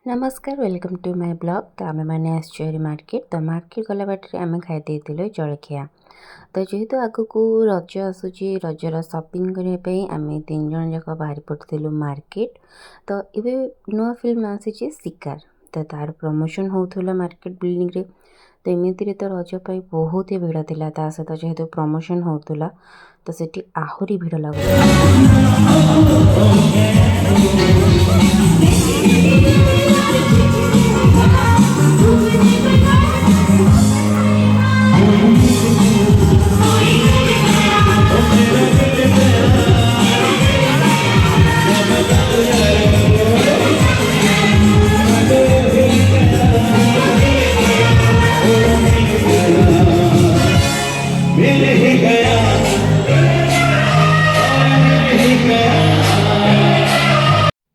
नमस्कार welcome to my blog. तो आम मैंने आसरी मार्केट। तो मार्केट गला बाटे आम खाई जलखिया। तो जेहेतु आग को रज आसूची रजर सपिंग करने आम 3 जन जाक बाहरी पड़ू मार्केट। तो ये नुआ फिल्म आसी शिकार। तो तार प्रमोशन होता मार्केट बिल्डिंग रे। तो एमती तो रजपाई बहुत ही भिड़ था। ता सहित जेहेतु प्रमोशन होता तो सेठी आहुरी भिड़ लगुला।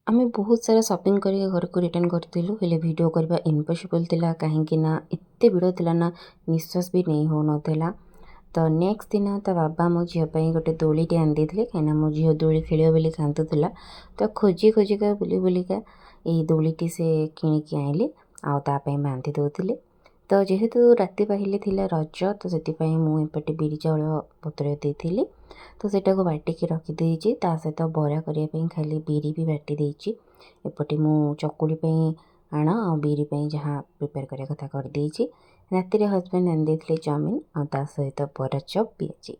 आमे बहुत सारा शॉपिंग करके घर को रिटर्न करूँ हेले वीडियो करबा इम्पॉसिबल थिला कहीं ना एते भिड़ थिला ना निश्वास भी नहीं हो नथिला। तो नेक्स्ट दिन ता बाबा मो झीपाई गोटे दोलीटे आनी देते कहीं मो झील दोली खेल बोली कांदुला। तो खोजी खोजिका बुली बुलिका यही दोलीटी से किणिकी आइली आपाई बांधि दौले। तो जेहेतु राति पाहिले थिला रज तो से मुझे बिरी चाउल पत्र देती। तो सेटा को बाटिकी रखिदेजी ता सहित बरा करने खाली बिरी भी बाटी देची। एपटे मु चकुली आण आ बिरी जहाँ प्रिपेयर करने कथा कर देची। राति हजबैंड आनी देते चाउमिन आ सहित बरा चप पियाजी।